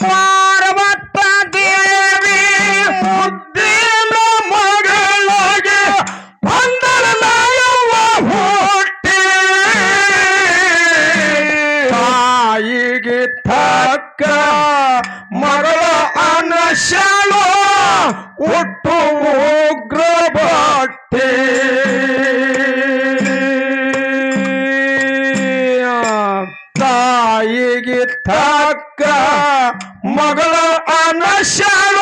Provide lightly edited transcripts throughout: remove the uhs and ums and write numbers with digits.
ಪಾರ್ವತ ದೇವಿ ಮುದ್ದಿನ ಮಗಳಿಗೆ ಬಂದಳಯವ ಹುಟ್ಟಿ ತಾಯಿಗೆ ತಕ್ಕ ಮಗಳ ಅನಶಾಳು ಹುಟ್ಟು ಉಗ್ರ ಬಟ್ಟೆ ತಾಯಿಗೆ ತಕ್ಕ ಮಗಳ ಅನಶಾಳ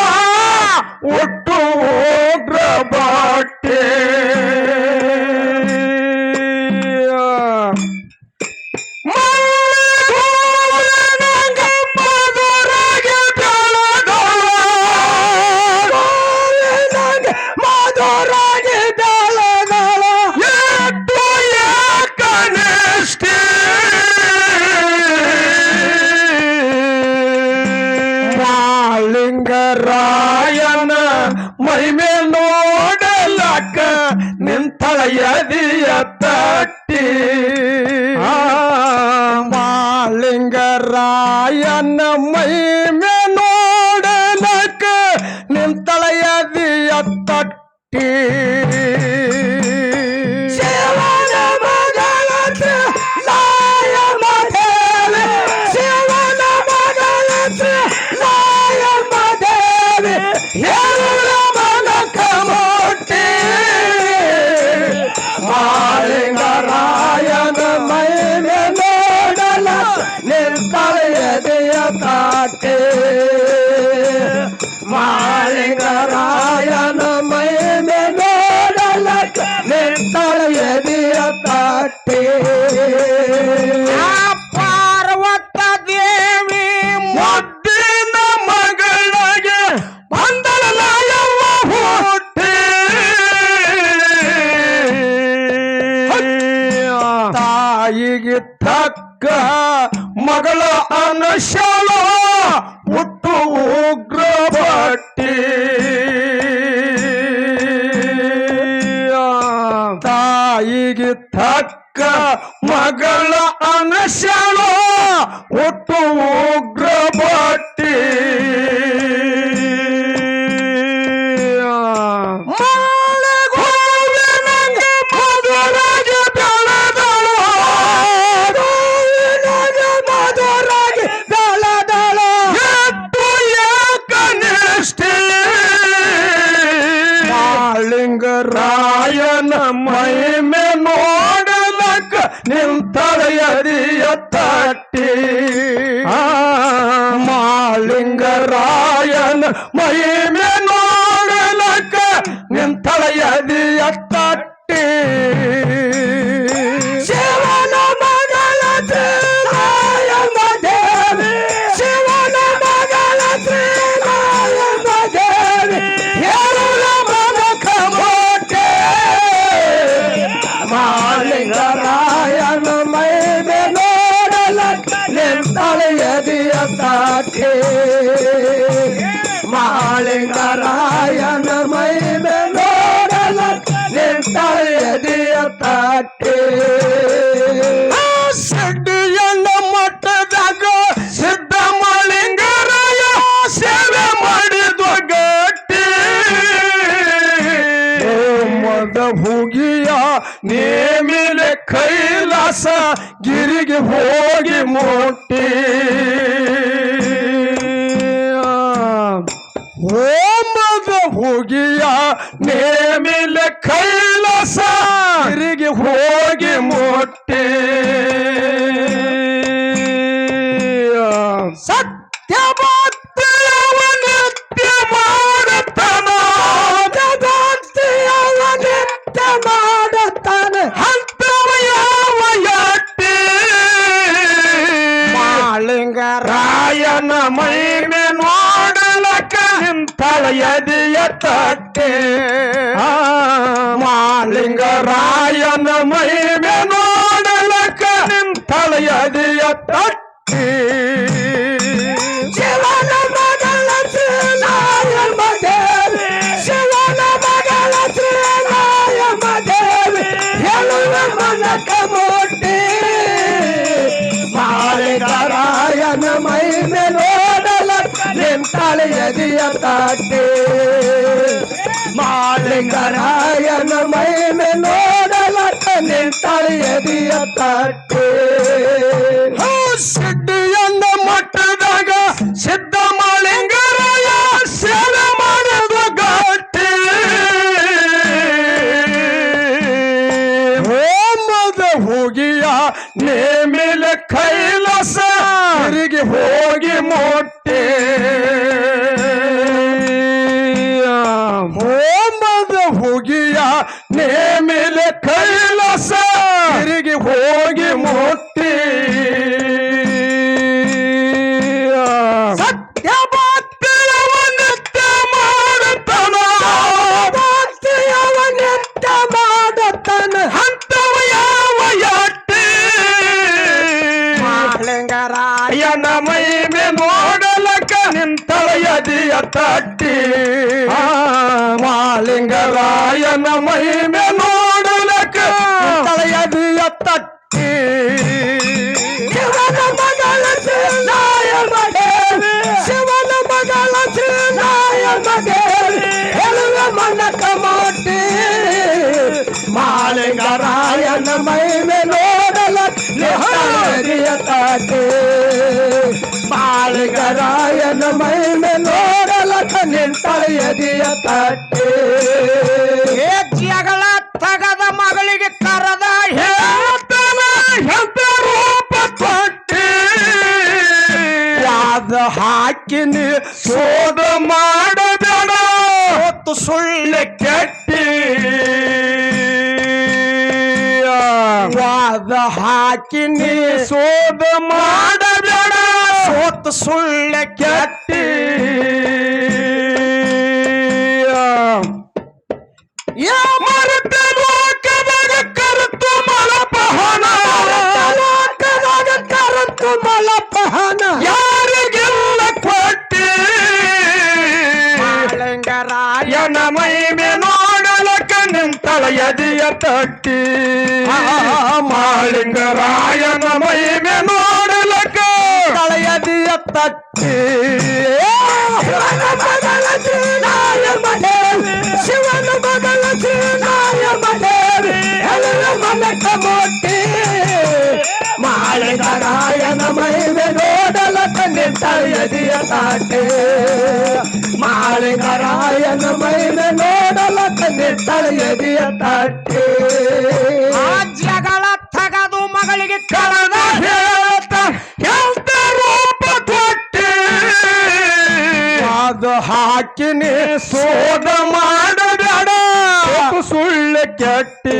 ಹುಟ್ಟು ಉಗ್ರ ಬಟ್ಟೆ ಮಧುರಾಗಿ ಮಾಳಿಂಗರಾಯನ ಮಹಿಮೆ ನೋಡಲಕ್ಕ ನಿಂತಳ ಎದೆಯ ತಟ್ಟಿ ಪಾರ್ವತ ದೇವಿ ಮುದ್ದಿನ ಮಗಳಿಗೆ ಬಂದಳ ಯವ್ವ ಹುಟ್ಟಿ ತಾಯಿಗೆ ತಕ್ಕ ಮಗಳ ಅನಶಲ ಹುಟ್ಟು ಉಗ್ರ ಬಟ್ಟಿ ತಾಯಿಗೆ ತಕ್ಕ ಮಗಳ ಅನಶಲ ಹುಟ್ಟು ಉಗ್ರ ಬಟ್ಟಿ ರಾಯನ ಮಹಿಮೆ ನೋಡಲಕ್ಕ ನಿಂತಳೆಯದಿಯ ತಟ್ಟಿ ಮಾಳಿಂಗರಾಯನ ಮಹಿಮೆ ನೋಡಲಕ್ಕ ನಿಂತಳೆಯದಿಯ ತಟ್ಟಿ ಶಿವನ ಮಗಳ ಶ್ರೀರಾಯನ ದೇವಿ ಶಿವನ ಮಗಳ ಶ್ರೀರಾಯನ ದೇವಿ ಮಾಳಿಂಗರಾಯನ ಮಹಿಮೆ ನೋಡಲಕ್ಕ ನಿಂತಳೆಯದಿಯ ತಟ್ಟಿ ಮಾಳಿಂಗರಾಯನ ಮಹಿಮೆ ನೋಡಲಕ್ಕ ನಿಂತಳೆಯದಿಯ ತಟ್ಟಿ ಸಿಡ್ಡಿಯನ್ನ ಮಟ್ಟದಾಗ ಸಿದ್ಧ ಮಾಳಿಂಗರಾಯ ಸೇವೆ ಮಾಡಿದ ಗಟ್ಟಿ ಮದ ಹುಗಿಯ ನೇಮಿಲೆ ಕೈಲಾಸ ಗಿರಿಗೆ ಹೋಗಿ ಮುಟ್ಟಿ ಹೋಮದ ಹುಗಿಯ ನೇಮಿಲೆ ಕೈಲಾಸ ಗಿರಿಗೆ ಹೋಗಿ ಮುಟ್ಟಿ ಸತ್ಯ ಭಕ್ತಿಯವ ನಿತ್ಯ ಮಾಡತನ ಭಕ್ತಿಯವ ನಿತ್ಯ ಮಾಡತನ ಹಂತವ ಯಾವ ಯಟ್ಟಿ ಮಾಳಿಂಗರಾಯನ ಮಹಿಮೆ ನೋಡಲಕ್ಕ ನಿಂತಳ ಎದೆಯ ತಟ್ಟೆ ಮಾಳಿಂಗರಾಯನ ಮಹಿಮೆ ನೋಡಲಕ್ಕ ನಿಂತಳ ಎದೆಯ ತಟ್ಟೆ ಶಿವನ ಮಗಳ ಶ್ರೀರಾಯನ ದೇವಿ ಶಿವನ ಮಗಳ ಶ್ರೀರಾಯನ ದೇವಿ ಹೇಳುವ ಮನಕ ಮುಟ್ಟಿ ಮಾಳಿಂಗರಾಯನ ಮಹಿಮೆ ನೋಡಲಕ್ಕ ನಿಂತಳೆ ಎದೆಯ ತಟ್ಟಿ ಮಾಳಿಂಗರಾಯನ ಮಹಿಮೆ ನೋಡಲಕ್ಕ ನಿಂತಳೆ ಎದೆಯ ತಟ್ಟಿ ಸಿಡ್ಡಿಯನ್ನ ಮಟ್ಟದಾಗ ಸಿದ್ಧ ಮಾಳಿಂಗರಾಯ ಸೇವೆ ಮಾಡಿದ ಗಟ್ಟಿ ಹೋಮದ ಹುಗಿಯ ನೇಮಿಲೆ ಕೈಲಾಸ ಗಿರಿಗೆ ಹೋಗಿ ಮುಟ್ಟಿ ಹೋಮದ ಹುಗಿಯ ನೇಮಿಲೆ ಕೈಲಾಸ ಗಿರಿಗೆ ಹೋಗಿ ಮುಟ್ಟಿ ಸತ್ಯ ಭಕ್ತಿಯವ ನಿತ್ಯ ಮಾಡತನ ಭಕ್ತಿಯವ ನಿತ್ಯ ಮಾಡತನ ಹಂತವ ಯಾವ ಯಟ್ಟಿ ಮಾಳಿಂಗರಾಯನ ಮಹಿಮೆ ನೋಡಲಕ್ಕ ನಿಂತಳ ಎದೆಯ ತಟ್ಟಿ ಮಾಳಿಂಗರಾಯನ ಮಹಿಮೆ ನೋಡಲಕ್ಕ ನಿಂತಳ ಎದೆಯ ತಟ್ಟಿ ಶಿವನ ಮಗಳ ಶ್ರೀರಾಯನ ದೇವಿ ಶಿವನ ಮಗಳ ಶ್ರೀರಾಯನ ದೇವಿ ಹೇಳುವ ಮನಕ ಮುಟ್ಟಿ ಮಾಳಿಂಗರಾಯನ ಮಹಿಮೆ ನೋಡಲಕ್ಕ ನಿಂತಳೆಯ ತಟ್ಟಿ ಮಾಳಿಂಗರಾಯನ ಮಹಿಮೆ ನೋಡಲಕ್ಕ ನಿಂತಳೆಯ ತಟ್ಟಿ ಜಗಳ ತಗದ ಮಗಳಿಗೆ ಕರದ ಹೇಳ್ತಾನ ಎಂತ ರೂಪ ಕೊಟ್ಟಿ ವಾದ ಹಾಕಿನಿ ಸೋದ ಮಾಡಬೇಡ ವಾದ ಹಾಕಿ ನೀ ಸೋದ ಮಾಡಬೇಡ ಸೋತ್ ಸುಳ್ಳ ಕೆಟ್ಟಿ ಯಾ ಮರತ ಲೋಕದಾಗ ಕರೆತು ಮಲಪಹನ ಲೋಕದಾಗ ಕರೆತು ಮಲಪಹನ ಯಾರಿಗೆಲ್ಲ ಕೊಟ್ಟಿ ಮಾಳಿಂಗರಾಯನ ಮೈಮೆ ನೋಡಲಕ ನಿಂತಳ ಎದೆಯ ತಟ್ಟಿ ಮಾಳಿಂಗರಾಯನ ಮೈಮೆ ನೋಡಲಕ ಎದೆಯ ತಟ್ಟಿ ಶಿವನ ಮಗಳ ಶ್ರೀನಾಯ ಮದೇವಿ ಎಲ್ಲರ ಮನಕ ಮೋಟಿ ಮಾಳಿಂಗರಾಯನ ಮೈಮೆ ನೋಡಲಕ ನಿಂತಳೆಯದಿಯ ತಾಟೆ ಮಾಳಿಂಗರಾಯನ ಮೈಮೆ ನೋಡಲಕ ನಿಂತಳೆಯದಿಯ ತಾಟೆ ಆ ಜಗಳ ತಗದು ಮಗಳಿಗೆ ಕಳೆದ ಹೇಳ್ತ ಹೇಳ್ತ ರೂಪ ಕೊಟ್ಟಿ ಅದು ಹಾಕಿನಿ ಸೋದ ಮಾಡಬೇಡ ಸುಳ್ಳು ಕೆಟ್ಟಿ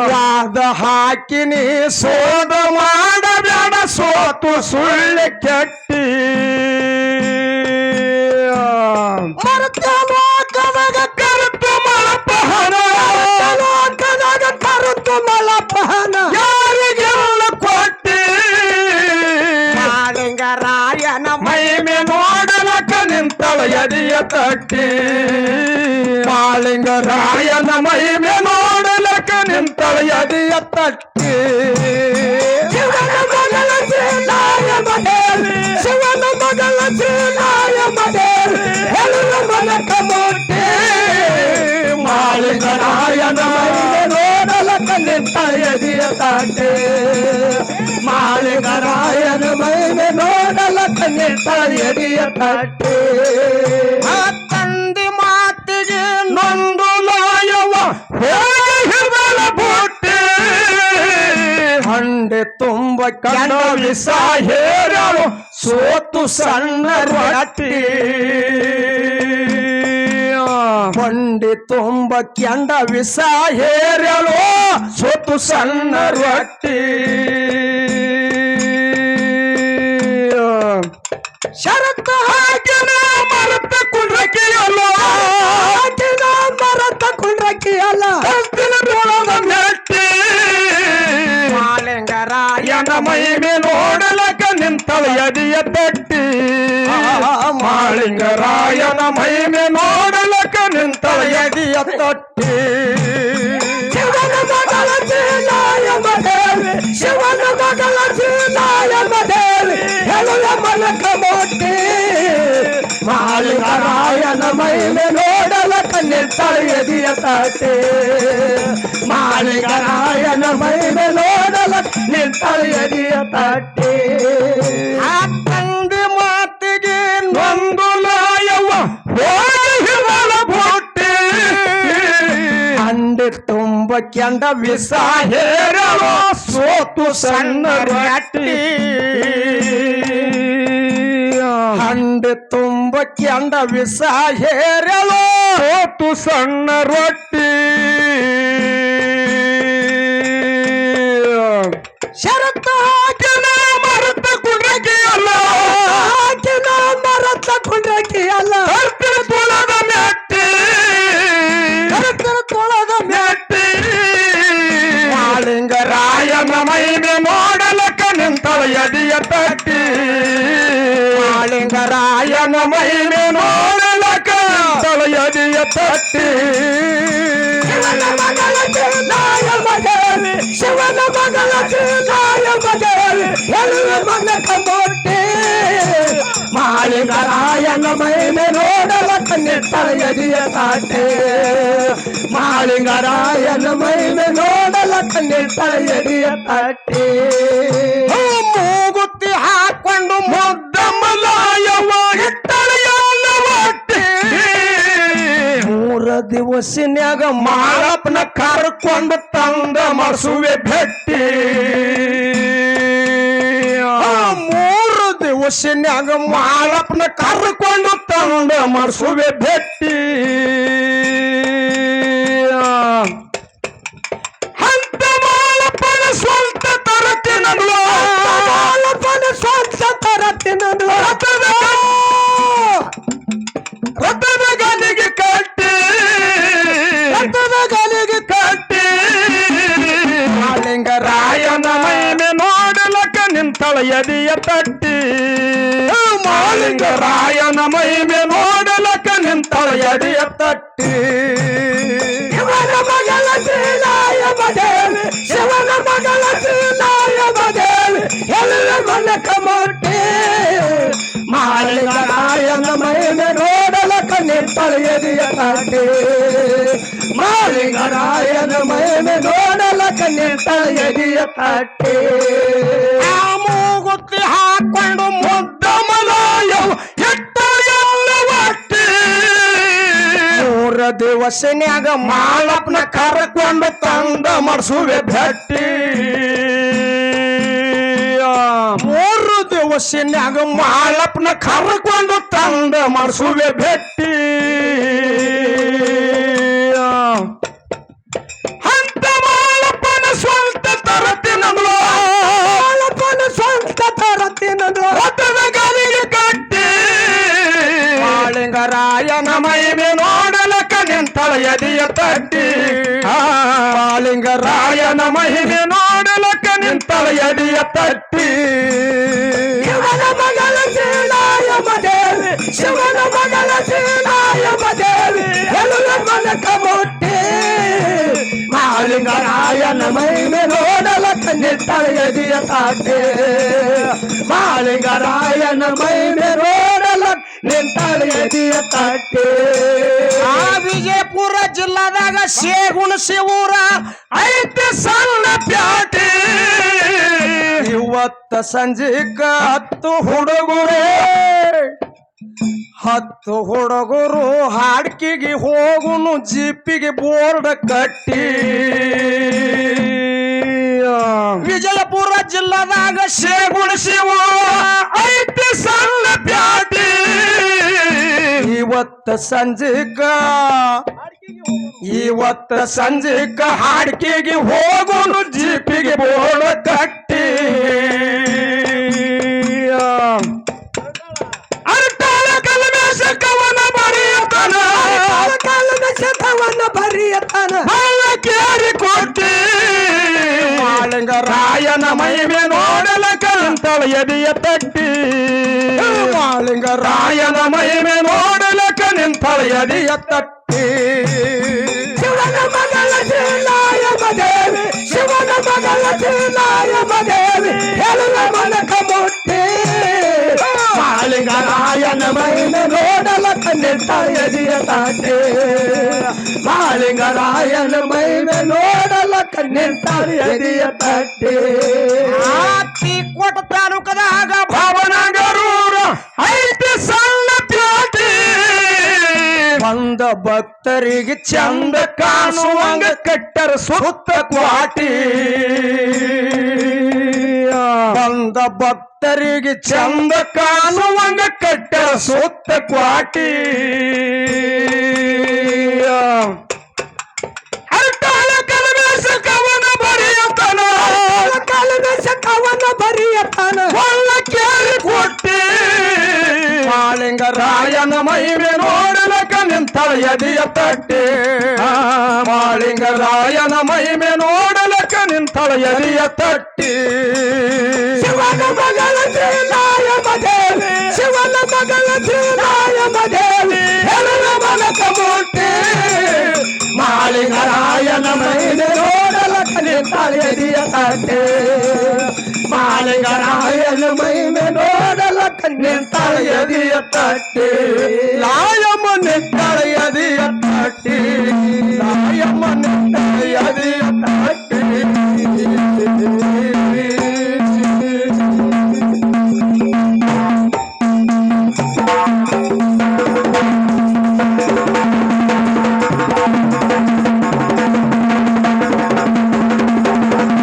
ವಾದ ಹಾಕಿನಿ ಸೋದ ಮಾಡಬೇಡ ಸೋತು ಸುಳ್ಳು ಕೆಟ್ಟಿ ಮರುತ್ಯ ಲೋಕದಾಗ ಕರೆತು ಮಲಪಹನ ಲೋಕದಾಗ ಕರೆತು ಮಲಪಹನ ಯಾರಿಗೆಲ್ಲ ಕೊಟ್ಟಿ ಮಾಳಿಂಗರಾಯನ ಮೈಮೆ ನೋಡಲಕ ನಿಂತಳ ಎದೆಯ ತಟ್ಟಿ ಮಾಳಿಂಗರಾಯನ ಮೈಮೆ ನೋಡಲಕ ನಿಂತಳ ಎದೆಯ ತಟ್ಟಿ ಶಿವನ ಮಗಳ ಶ್ರೀನಾಯ ಮದೇವಿ ಶಿವನ ಮಗಳ ಶ್ರೀನಾಯ ಮದೇವಿ ಎಲ್ಲರ ಮನಕ ಮೋಟಿ ಮಾಳಿಂಗರಾಯನ ಮೈಮೆ ನೋಡಲಕ ನಿಂತಳೆಯದಿಯ ತಾಟೆ ಮಾಳಿಂಗರಾಯನ ಮೈಮೆ ನೋಡಲಕ ನಿಂತಳೆಯದಿಯ ತಾಟೆ ಆ ತಂದೆ ಮಾತಿಗೆ ನೊಂದು ಲಾಯವ ಹೋಗಿ ಹಿರಿದಳ ಬುಟ್ಟಿ ಹಂಡೆ ತುಂಬ ಕಂಡ ವಿಷ ಹೇರಳು ಸೋತು ಸಣ್ಣ ರೊಟ್ಟಿ ಬಂಡಿ ತುಂಬ ಕೆಂಡ ವಿಷ ಹೇರಳು ಸೋತು ಸಣ್ಣ ರೊಟ್ಟಿ ಶರತ್ತ ಹಾಕಿನ ಮರತ ಕುಂಡ್ರಕಿಯಲ್ಲ ಹಾಕಿನ ಮರತ ಕುಂಡ್ರಕಿಯಲ್ಲ ಹಸ್ತಿನ ಬೆಳದ ಮೆಟ್ಟಿ ಮಾಳಿಂಗರಾಯನ ಯನ ಮೈಮೆ ನೋಡಲಕ ನಿಂತಳ ಎದೆಯ ತಟ್ಟಿ ಮಾಳಿಂಗರಾಯನ ಮೈಮೆ ನೋಡಲಕ ನಿಂತಳ ಎದೆಯ ತಟ್ಟಿ ಶಿವನ ಮಗಳ ಶ್ರೀನಾಯ ಮದೇವಿ ಶಿವನ ಮಗಳ ಶ್ರೀನಾಯ ಮದೇವಿ ಎಲ್ಲರ ಮನಕ ಮೋಟಿ ಮಾಳಿಂಗರಾಯನ ಮೈಮೆ ನೋಡಲಕ ನಿಂತಳೆಯದಿಯ ತಾಟೆ ಮಾಳಿಂಗರಾಯನ ಮೈಮೆ ನೋಡಲಕ ನಿಂತಳೆಯದಿಯ ತಾಟೆ ಆ ತಂದೆ ಮಾತಿಗೆ ನೊಂದು ಲಾಯವ ಹೋಗಿ ಹಿರಿದಳ ಬುಟ್ಟಿ ಹಂಡೆ ತುಂಬ ಕೆಂಡ ವಿಷ ಹೇರಳು ಸೋತು ಸಣ್ಣ ರೊಟ್ಟಿ ಹಂಡೆ ತುಂಬ ಕೆಂಡ ವಿಷ ಹೇರಳು ಸೋತು ಸಣ್ಣ ರೊಟ್ಟಿ ಶರತ್ತ ಹಾಕಿನ ಮರತ ಕುಂಡ್ರಕಿಯಲ್ಲ ಹಾಕಿನ ಮರತ ಕುಂಡ್ರಕಿಯಲ್ಲ ಹಸ್ತಿನ ತುಳದ ಮೆಟ್ಟಿ ಕರಕರ ತೊಳದ ಮೆಟ್ಟಿ ಮಾಳಿಂಗರಾಯನ ಮೈಮೆ ನೋಡಲಕ ನಿಂತಳ ಎದೆಯ ತಟ್ಟಿ ಮಾಳಿಂಗರಾಯನ ಮೈಮೆ ನೋಡಲಕ ನಿಂತಳ ಎದೆಯ ತಟ್ಟಿ ಶಿವನ ಮಗಳ ಶ್ರೀನಾಯ ಮದೇವಿ ಶಿವನ ಮಗಳ ಶ್ರೀನಾಯ ಮದೇವಿ ಎಲ್ಲರ ಮನಕ ಮೋಟಿ ಮಾಳಿಂಗರಾಯನ ಮೈಮೆ ನೋಡಲಕ ನಿಂತಳೆಯದಿಯ ತಾಟೆ ಮಾಳಿಂಗರಾಯನ ಮೈಮೆ ನೋಡಲಕ ನಿಂತಳೆಯದಿಯ ತಾಟೆ ಮೂಗುತ್ತಿ ಹಾಕೊಂಡು ಮುದ್ದಮ್ಮಲಾಯವ ಇಟ್ಟಳೆಯಲ್ಲ ಒಟ್ಟಿ ಮೂರ ದಿವಸಿನ್ಯಾಗ ಮಾಳಪ್ಪನ ಕರ್ಕೊಂಡು ತಂದ ಮಸುವೆ ಭೆಟ್ಟಿ ಮೂರು ದಿವಸಿನ್ಯಾಗ ಮಾಳಪ್ಪನ ಕರ್ಕೊಂಡು ತಂದ ಮಸುವೆ ಭೆಟ್ಟಿ ನಿಂತಳ ಎದೆಯ ತಟ್ಟಿ ಮಾಳಿಂಗರಾಯನ ಮಹಿಮೆ ನೋಡಲಕ ನಿಂತಳ ಎದೆಯ ತಟ್ಟಿ ಶಿವನ ಮಗಳ ಶ್ರೀಲಾಯಮ ದೇವಿ ಶಿವನ ಮಗಳ ಶ್ರೀಲಾಯಮ ದೇವಿ ಎಲ್ಲ ಮನಕ ಮುಟ್ಟಿ ಮಾಳಿಂಗರಾಯನ ಮಹಿಮೆ ನೋಡಲಕ ನಿಂತಳ ಎದೆಯ ತಟ್ಟಿ ಮಾಳಿಂಗರಾಯನ ಮಹಿಮೆ ನೋಡಲಕ ನಿಂತಳ ಎದೆಯ ತಟ್ಟಿ ಮೂಗುತ್ತಿ ಹಾಕೊಂಡು ಮುದ್ದ ಮಲಾಯವ ಎಟ್ಟ ಎಲ್ಲ ಒಟ್ಟಿ 3 ದಿವಸನ್ಯಾಗ ಮಾಳಪ್ಪನ ಕರ್ಕೊಂಡು ತಂದ ಮಾಡಿಸುವೆ ಭಟ್ಟಿ 3 ದಿವಸನ್ಯಾಗ ಮಾಳಪ್ಪನ ಕರ್ಕೊಂಡು ತಂದ ಮಾಡಿಸುವೆ ಭಟ್ಟಿ ಅಂತ ಮಾಳಪ್ಪನ ಸ್ವಂತ ತರತಿನಂದ್ಲು ಮಾಳಪ್ಪನ ಸ್ವಂತ ತರತಿನಂದ್ಲು ಒತ್ತದ ಗಾಲಿಗೆ ಕಟ್ಟಿ ಮಾಳಿಂಗರಾಯನ ಮಹಿಮೆ ನೋಡಲಕ ನಿಂತಳ ಎದೆಯ ತಟ್ಟಿ ಮಾಳಿಂಗರಾಯನ ರಾಯನ ಮಹಿಮೆ ನೋಡಲಕ ನಿಂತಳ ಎದೆಯ ತಟ್ಟಿ ಶಿವನ ಮಗಳ ಶ್ರೀಲಾಯಮ ದೇವಿ ಶಿವನ ಮಗಳ ಶ್ರೀಲಾಯಮ ದೇವಿ ಎಲ್ಲ ಮನಕ ಮುಟ್ಟಿ ಮಾಳಿಂಗರಾಯನ ಮಹಿಮೆ ನೋಡಲಕ ನಿಂತಳ ಎದೆಯ ತಾಟೆ ಮಾಳಿಂಗರಾಯನ ಮಹಿಮೆ ನೋಡಲಕ ನಿಂತಳ ಎದೆಯ ತಾಟೆ ವಿಜಯಪುರ ಜಿಲ್ಲಾದಾಗ ಶೇಗುಣ ಶಿವೂರ ಐತೆ ಸಣ್ಣ ಪ್ಯಾಟಿ ಇವತ್ತ ಸಂಜೆಗ 10 ಹುಡುಗರು ಹಾಡ್ಕಿಗೆ ಹೋಗುನು ಜೀಪಿಗೆ ಬೋರ್ಡ್ ಕಟ್ಟಿ ವಿಜಯಪುರ ಜಿಲ್ಲಾದಾಗ ಶೇಗುಣ ಶಿವ ಐತೆ ಸಣ್ಣ ಪ್ಯಾಟಿ ಇವತ್ತ ಸಂಜೆಗ ಹಾಡ್ಕಿಗೆ ಹೋಗುನು ಜೀಪಿಗೆ ಬೋರ್ಡ್ ಕಟ್ಟಿ ಅರ್ಕಾಲ ಕಲಮೇಶ ಕವನ ಬರೆಯತನ ಶತವನ್ನ ಬರಿಯತನ ಹಳ್ಳ ಕೇರಿ ಕೊಟ್ಟಿ ಮಾಳಿಂಗರಾಯನ ಮಹಿಮೆ ನೋಡಲಕ ನಿಂತಳ ಎದೆಯ ತಟ್ಟಿ ಮಾಳಿಂಗರಾಯನ ರಾಯನ ಮಹಿಮೆ ನೋಡಲಕ ನಿಂತಳ ಎದೆಯ ತಟ್ಟಿ ಶಿವನ ಮಗಳ ಶ್ರೀಲಾಯಮ ದೇವಿ ಶಿವನ ಮಗಳ ಶ್ರೀಲಾಯಮ ದೇವಿ ಎಲ್ಲ ಮನಕ ಮುಟ್ಟಿ ಮಾಳಿಂಗರಾಯನ ಮಹಿಮೆ ನೋಡಲಕ ನಿಂತಳ ಎದೆಯ ತಾಟೆ ಮಾಳಿಂಗರಾಯನ ಮಹಿಮೆ ನೋಡಲಕ ನಿಂತಳ ಎದೆಯ ತಟ್ಟಿ ಕೋಟ ತಾಲೂಕದಾಗ ಭವನಗರೂರ ಐತೆ ಸಣ್ಣ ಪ್ಯಾಟಿ ಬಂದ ಭಕ್ತರಿಗೆ ಚಂದ ಕಾಣುವಂಗ ಕಟ್ಟರ ಸುತ್ತ ಕ್ವಾಟಿ ಬಂದ ಭಕ್ತರಿಗೆ ಚಂದ ಕಾಣುವಂಗ ಕಟ್ಟರ ಸುತ್ತ ಕ್ವಾಟಿ ಅರ್ಕಾಲ ಕಲಮೇಶ ಕವನ ಬರೆಯತನ ಕಾಲದ ಕವನ ಬರಿಯತನ ಒಳ್ಳ ಕೇಳಿ ಕೊಟ್ಟಿ ಮಾಳಿಂಗರಾಯನ ರಾಯನ ಮಹಿಮೆ ನೋಡಲಕ ನಿಂತಳ ಎದೆಯ ತಟ್ಟಿ ಮಾಳಿಂಗರಾಯನ ಮಹಿಮೆ ನೋಡಲಕ ನಿಂತಳ ಎದೆಯ ತಟ್ಟಿ ಶಿವನ ಮಗಳ ಶ್ರೀಲಾಯಮ ದೇವಿ ಶಿವನ ಮಗಳ ಶ್ರೀಲಾಯಮ ದೇವಿ ಎಲ್ಲ ಮನಕ ಮುಟ್ಟಿ ಮಾಳಿಂಗರಾಯನ ಮಹಿಮೆ ನೋಡಲಕ ನಿಂತಳ ಎದೆಯ ತಾಟೆ ಮಾಳಿಂಗರಾಯನ ಮಹಿಮೆ ನೋಡಲಕ ನಿಂತಳ ಎದೆಯ ತಟ್ಟಿ ಲಾಯಮ ನಿಂತಳ ಎದೆಯ ತಟ್ಟಿ